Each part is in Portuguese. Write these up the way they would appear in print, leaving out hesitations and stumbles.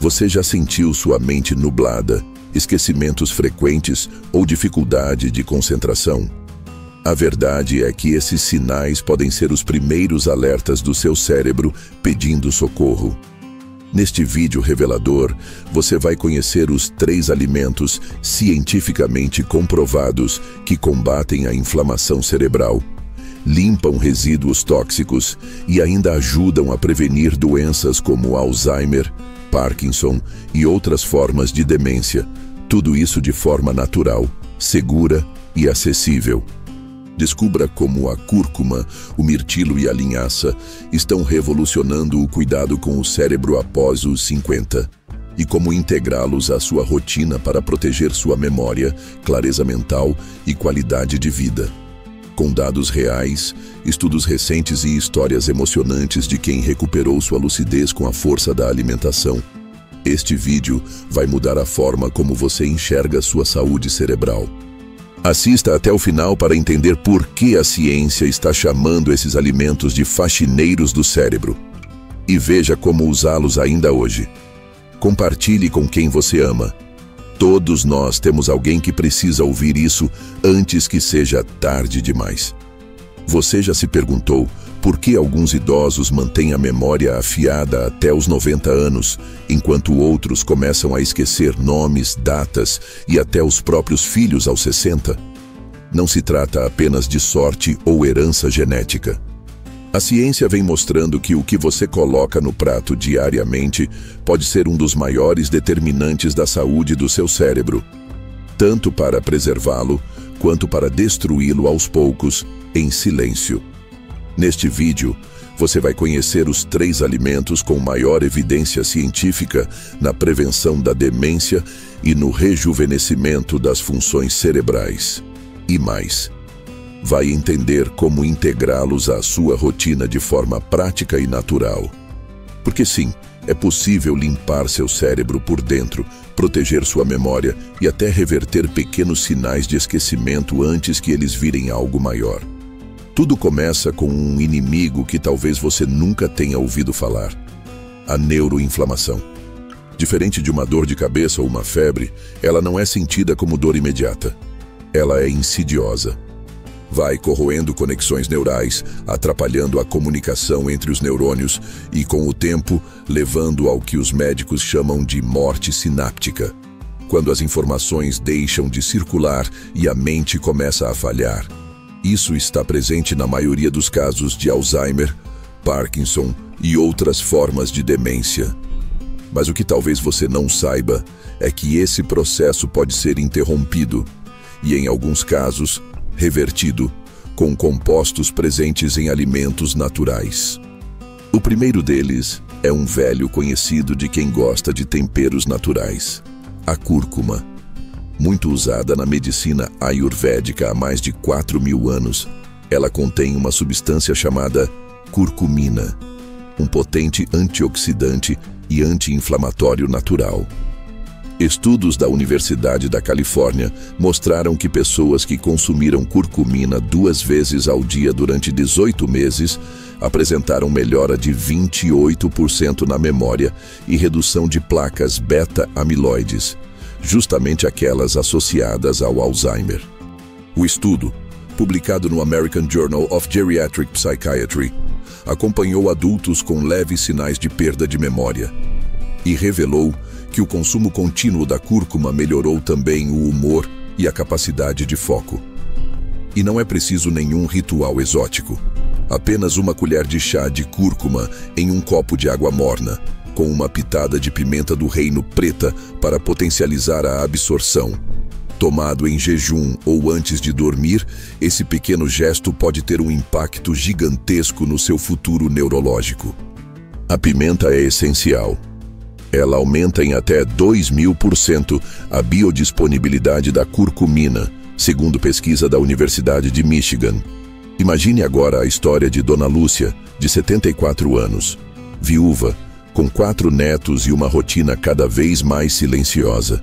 Você já sentiu sua mente nublada, esquecimentos frequentes ou dificuldade de concentração? A verdade é que esses sinais podem ser os primeiros alertas do seu cérebro pedindo socorro. Neste vídeo revelador, você vai conhecer os 3 alimentos cientificamente comprovados que combatem a inflamação cerebral, limpam resíduos tóxicos e ainda ajudam a prevenir doenças como Alzheimer, Parkinson e outras formas de demência. Tudo isso de forma natural, segura e acessível. Descubra como a cúrcuma, o mirtilo e a linhaça estão revolucionando o cuidado com o cérebro após os 50 e como integrá-los à sua rotina para proteger sua memória, clareza mental e qualidade de vida. Com dados reais, estudos recentes e histórias emocionantes de quem recuperou sua lucidez com a força da alimentação, este vídeo vai mudar a forma como você enxerga sua saúde cerebral. Assista até o final para entender por que a ciência está chamando esses alimentos de faxineiros do cérebro. E veja como usá-los ainda hoje. Compartilhe com quem você ama. Todos nós temos alguém que precisa ouvir isso antes que seja tarde demais. Você já se perguntou por que alguns idosos mantêm a memória afiada até os 90 anos, enquanto outros começam a esquecer nomes, datas e até os próprios filhos aos 60? Não se trata apenas de sorte ou herança genética. A ciência vem mostrando que o que você coloca no prato diariamente pode ser um dos maiores determinantes da saúde do seu cérebro, tanto para preservá-lo quanto para destruí-lo aos poucos, em silêncio. Neste vídeo, você vai conhecer os 3 alimentos com maior evidência científica na prevenção da demência e no rejuvenescimento das funções cerebrais. E mais, vai entender como integrá-los à sua rotina de forma prática e natural. Porque sim, é possível limpar seu cérebro por dentro, proteger sua memória e até reverter pequenos sinais de esquecimento antes que eles virem algo maior. Tudo começa com um inimigo que talvez você nunca tenha ouvido falar: a neuroinflamação. Diferente de uma dor de cabeça ou uma febre, ela não é sentida como dor imediata. Ela é insidiosa. Vai corroendo conexões neurais, atrapalhando a comunicação entre os neurônios e, com o tempo, levando ao que os médicos chamam de morte sináptica, quando as informações deixam de circular e a mente começa a falhar. Isso está presente na maioria dos casos de Alzheimer, Parkinson e outras formas de demência. Mas o que talvez você não saiba é que esse processo pode ser interrompido e, em alguns casos, revertido com compostos presentes em alimentos naturais. O primeiro deles é um velho conhecido de quem gosta de temperos naturais: a cúrcuma. Muito usada na medicina ayurvédica há mais de 4.000 anos, ela contém uma substância chamada curcumina, um potente antioxidante e anti-inflamatório natural. Estudos da Universidade da Califórnia mostraram que pessoas que consumiram curcumina 2 vezes ao dia durante 18 meses apresentaram melhora de 28% na memória e redução de placas beta-amiloides, justamente aquelas associadas ao Alzheimer. O estudo, publicado no American Journal of Geriatric Psychiatry, acompanhou adultos com leves sinais de perda de memória e revelou que o consumo contínuo da cúrcuma melhorou também o humor e a capacidade de foco. E não é preciso nenhum ritual exótico. Apenas uma colher de chá de cúrcuma em um copo de água morna, com uma pitada de pimenta do reino preta para potencializar a absorção. Tomado em jejum ou antes de dormir, esse pequeno gesto pode ter um impacto gigantesco no seu futuro neurológico. A pimenta é essencial. Ela aumenta em até 2000% a biodisponibilidade da curcumina, segundo pesquisa da Universidade de Michigan. Imagine agora a história de Dona Lúcia, de 74 anos, viúva, com 4 netos e uma rotina cada vez mais silenciosa.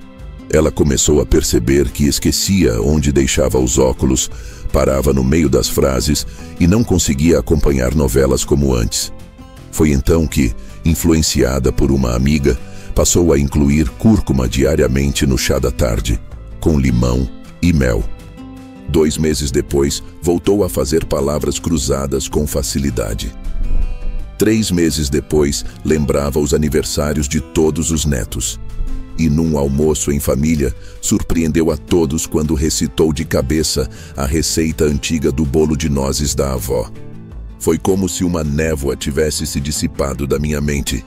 Ela começou a perceber que esquecia onde deixava os óculos, parava no meio das frases e não conseguia acompanhar novelas como antes. Foi então que, influenciada por uma amiga, passou a incluir cúrcuma diariamente no chá da tarde, com limão e mel. 2 meses depois, voltou a fazer palavras cruzadas com facilidade. 3 meses depois, lembrava os aniversários de todos os netos. E num almoço em família, surpreendeu a todos quando recitou de cabeça a receita antiga do bolo de nozes da avó. Foi como se uma névoa tivesse se dissipado da minha mente,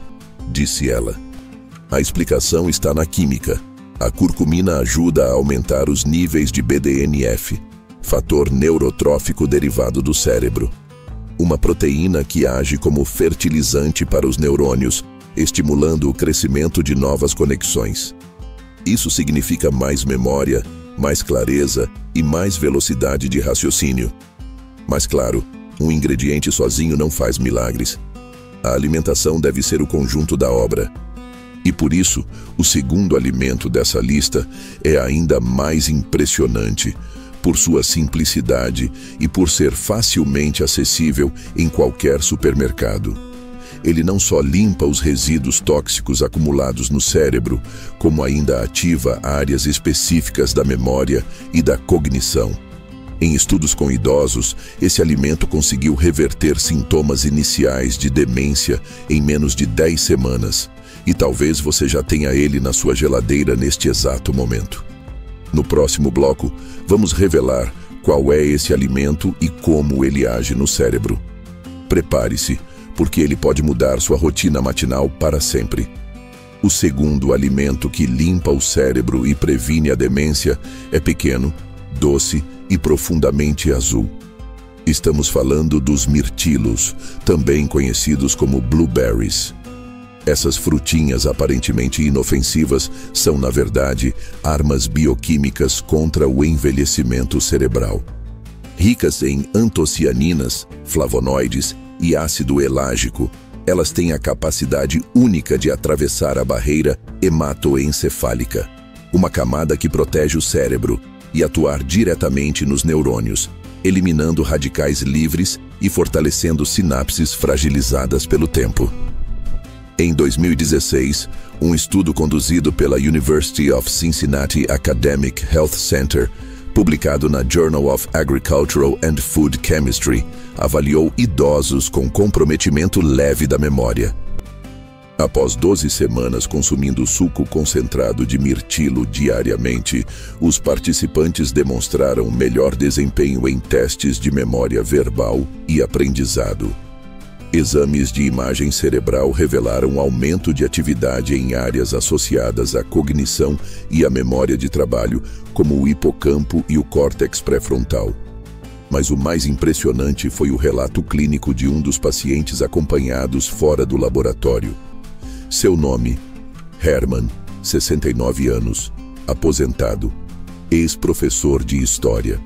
disse ela. A explicação está na química. A curcumina ajuda a aumentar os níveis de BDNF, fator neurotrófico derivado do cérebro. Uma proteína que age como fertilizante para os neurônios, estimulando o crescimento de novas conexões. Isso significa mais memória, mais clareza e mais velocidade de raciocínio. Mas claro, um ingrediente sozinho não faz milagres. A alimentação deve ser o conjunto da obra. E por isso, o segundo alimento dessa lista é ainda mais impressionante, por sua simplicidade e por ser facilmente acessível em qualquer supermercado. Ele não só limpa os resíduos tóxicos acumulados no cérebro, como ainda ativa áreas específicas da memória e da cognição. Em estudos com idosos, esse alimento conseguiu reverter sintomas iniciais de demência em menos de 10 semanas, e talvez você já tenha ele na sua geladeira neste exato momento. No próximo bloco, vamos revelar qual é esse alimento e como ele age no cérebro. Prepare-se, porque ele pode mudar sua rotina matinal para sempre. O segundo alimento que limpa o cérebro e previne a demência é pequeno, doce e profundamente azul. Estamos falando dos mirtilos, também conhecidos como blueberries. Essas frutinhas aparentemente inofensivas são, na verdade, armas bioquímicas contra o envelhecimento cerebral. Ricas em antocianinas, flavonoides e ácido elágico, elas têm a capacidade única de atravessar a barreira hematoencefálica, uma camada que protege o cérebro, e atuar diretamente nos neurônios, eliminando radicais livres e fortalecendo sinapses fragilizadas pelo tempo. Em 2016, um estudo conduzido pela University of Cincinnati Academic Health Center, publicado na Journal of Agricultural and Food Chemistry, avaliou idosos com comprometimento leve da memória. Após 12 semanas consumindo suco concentrado de mirtilo diariamente, os participantes demonstraram melhor desempenho em testes de memória verbal e aprendizado. Exames de imagem cerebral revelaram aumento de atividade em áreas associadas à cognição e à memória de trabalho, como o hipocampo e o córtex pré-frontal. Mas o mais impressionante foi o relato clínico de um dos pacientes acompanhados fora do laboratório. Seu nome: Herman, 69 anos, aposentado, ex-professor de História.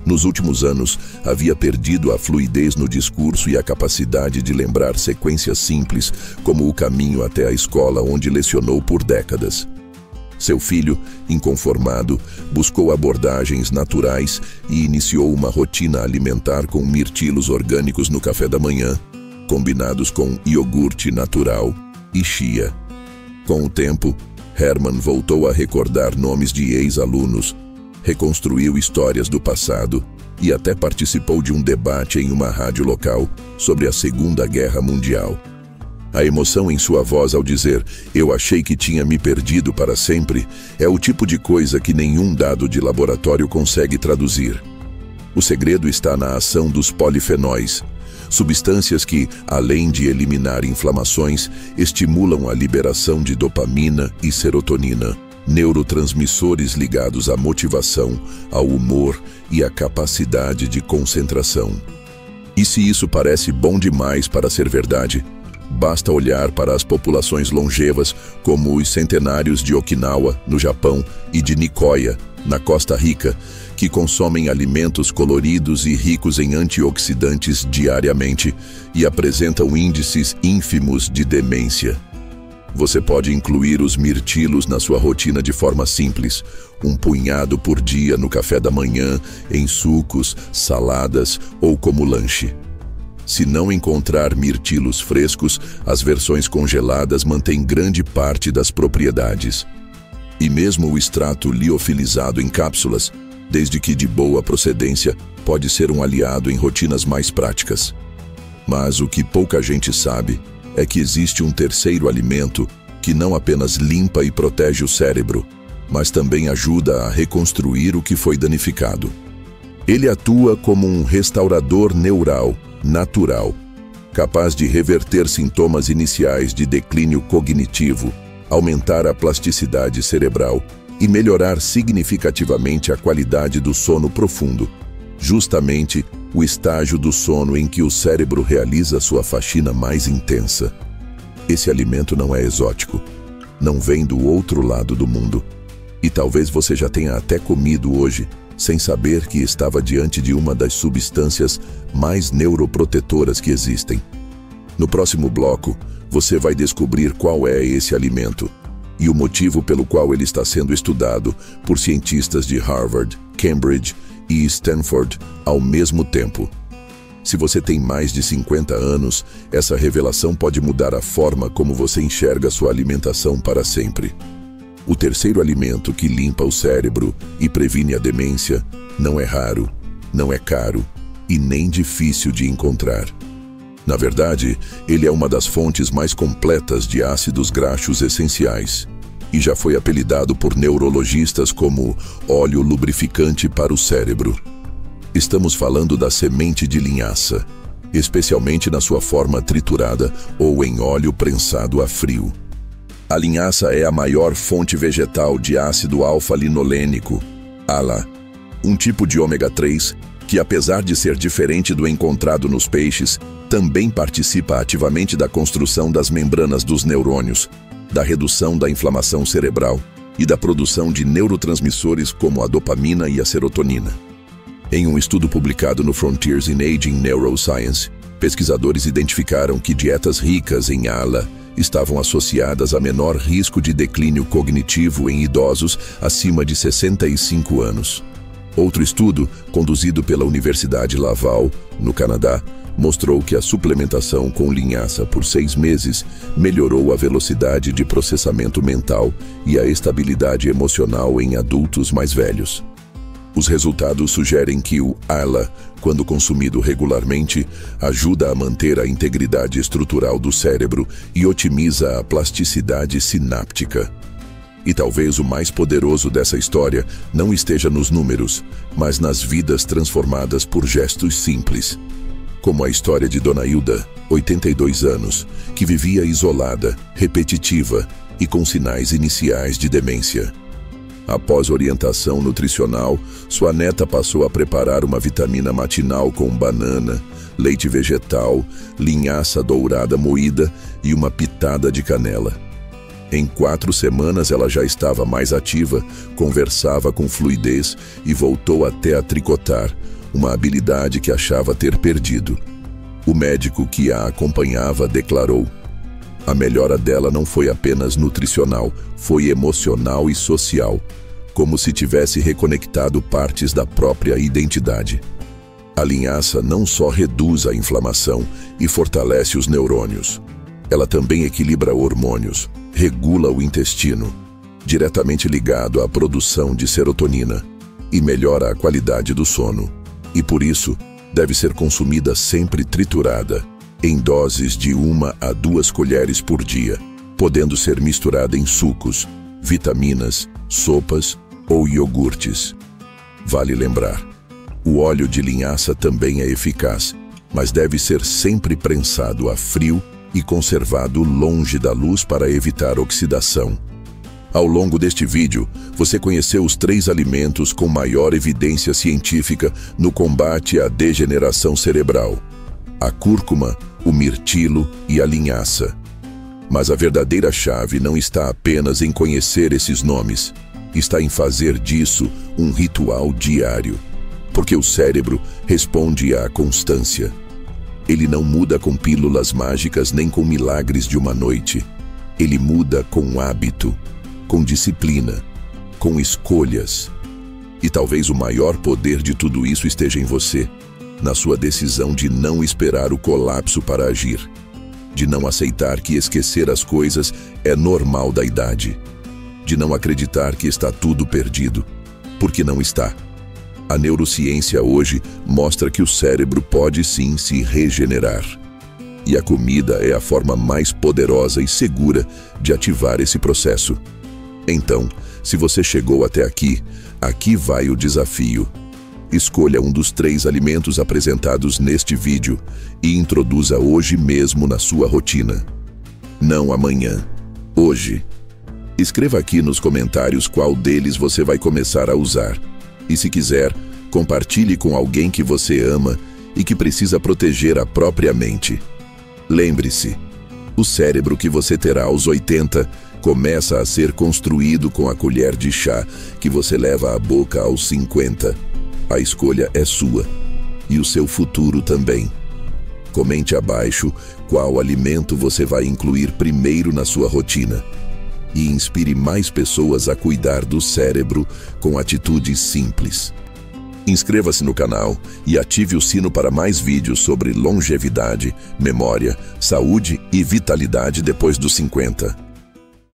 Nos últimos anos, havia perdido a fluidez no discurso e a capacidade de lembrar sequências simples, como o caminho até a escola onde lecionou por décadas. Seu filho, inconformado, buscou abordagens naturais e iniciou uma rotina alimentar com mirtilos orgânicos no café da manhã, combinados com iogurte natural e chia. Com o tempo, Herman voltou a recordar nomes de ex-alunos, reconstruiu histórias do passado e até participou de um debate em uma rádio local sobre a Segunda Guerra Mundial. A emoção em sua voz ao dizer "eu achei que tinha me perdido para sempre" é o tipo de coisa que nenhum dado de laboratório consegue traduzir. O segredo está na ação dos polifenóis, substâncias que, além de eliminar inflamações, estimulam a liberação de dopamina e serotonina, neurotransmissores ligados à motivação, ao humor e à capacidade de concentração. E se isso parece bom demais para ser verdade, basta olhar para as populações longevas, como os centenários de Okinawa, no Japão, e de Nicoya, na Costa Rica, que consomem alimentos coloridos e ricos em antioxidantes diariamente e apresentam índices ínfimos de demência. Você pode incluir os mirtilos na sua rotina de forma simples, um punhado por dia no café da manhã, em sucos, saladas ou como lanche. Se não encontrar mirtilos frescos, as versões congeladas mantêm grande parte das propriedades. E mesmo o extrato liofilizado em cápsulas, desde que de boa procedência, pode ser um aliado em rotinas mais práticas. Mas o que pouca gente sabe é que existe um terceiro alimento que não apenas limpa e protege o cérebro, mas também ajuda a reconstruir o que foi danificado. Ele atua como um restaurador neural natural, capaz de reverter sintomas iniciais de declínio cognitivo, aumentar a plasticidade cerebral e melhorar significativamente a qualidade do sono profundo, justamente o estágio do sono em que o cérebro realiza sua faxina mais intensa. Esse alimento não é exótico, não vem do outro lado do mundo, e talvez você já tenha até comido hoje, sem saber que estava diante de uma das substâncias mais neuroprotetoras que existem. No próximo bloco, você vai descobrir qual é esse alimento e o motivo pelo qual ele está sendo estudado por cientistas de Harvard, Cambridge e Stanford ao mesmo tempo. Se você tem mais de 50 anos, essa revelação pode mudar a forma como você enxerga sua alimentação para sempre. O terceiro alimento que limpa o cérebro e previne a demência não é raro, não é caro e nem difícil de encontrar. Na verdade, ele é uma das fontes mais completas de ácidos graxos essenciais e já foi apelidado por neurologistas como óleo lubrificante para o cérebro. Estamos falando da semente de linhaça, especialmente na sua forma triturada ou em óleo prensado a frio. A linhaça é a maior fonte vegetal de ácido alfa-linolênico, ALA, um tipo de ômega 3 que, apesar de ser diferente do encontrado nos peixes, também participa ativamente da construção das membranas dos neurônios, da redução da inflamação cerebral e da produção de neurotransmissores como a dopamina e a serotonina. Em um estudo publicado no Frontiers in Aging Neuroscience, pesquisadores identificaram que dietas ricas em ALA estavam associadas a menor risco de declínio cognitivo em idosos acima de 65 anos. Outro estudo, conduzido pela Universidade Laval, no Canadá, mostrou que a suplementação com linhaça por 6 meses melhorou a velocidade de processamento mental e a estabilidade emocional em adultos mais velhos. Os resultados sugerem que o ALA, quando consumido regularmente, ajuda a manter a integridade estrutural do cérebro e otimiza a plasticidade sináptica. E talvez o mais poderoso dessa história não esteja nos números, mas nas vidas transformadas por gestos simples. Como a história de Dona Hilda, 82 anos, que vivia isolada, repetitiva e com sinais iniciais de demência. Após orientação nutricional, sua neta passou a preparar uma vitamina matinal com banana, leite vegetal, linhaça dourada moída e uma pitada de canela. Em 4 semanas ela já estava mais ativa, conversava com fluidez e voltou até a tricotar, uma habilidade que achava ter perdido. O médico que a acompanhava declarou: a melhora dela não foi apenas nutricional, foi emocional e social, como se tivesse reconectado partes da própria identidade. A linhaça não só reduz a inflamação e fortalece os neurônios, ela também equilibra hormônios, regula o intestino, diretamente ligado à produção de serotonina, e melhora a qualidade do sono. E por isso, deve ser consumida sempre triturada, em doses de 1 a 2 colheres por dia, podendo ser misturada em sucos, vitaminas, sopas ou iogurtes. Vale lembrar, o óleo de linhaça também é eficaz, mas deve ser sempre prensado a frio e conservado longe da luz para evitar oxidação. Ao longo deste vídeo, você conheceu os 3 alimentos com maior evidência científica no combate à degeneração cerebral: a cúrcuma, o mirtilo e a linhaça. Mas a verdadeira chave não está apenas em conhecer esses nomes, está em fazer disso um ritual diário, porque o cérebro responde à constância. Ele não muda com pílulas mágicas nem com milagres de uma noite. Ele muda com hábito, com disciplina, com escolhas. E talvez o maior poder de tudo isso esteja em você. na sua decisão de não esperar o colapso para agir, de não aceitar que esquecer as coisas é normal da idade, de não acreditar que está tudo perdido, porque não está. A neurociência hoje mostra que o cérebro pode sim se regenerar. E a comida é a forma mais poderosa e segura de ativar esse processo. Então, se você chegou até aqui, aqui vai o desafio. Escolha um dos 3 alimentos apresentados neste vídeo e introduza hoje mesmo na sua rotina. Não amanhã, hoje. Escreva aqui nos comentários qual deles você vai começar a usar. E se quiser, compartilhe com alguém que você ama e que precisa proteger a própria mente. Lembre-se, o cérebro que você terá aos 80 começa a ser construído com a colher de chá que você leva à boca aos 50. A escolha é sua, e o seu futuro também. Comente abaixo qual alimento você vai incluir primeiro na sua rotina e inspire mais pessoas a cuidar do cérebro com atitudes simples. Inscreva-se no canal e ative o sino para mais vídeos sobre longevidade, memória, saúde e vitalidade depois dos 50.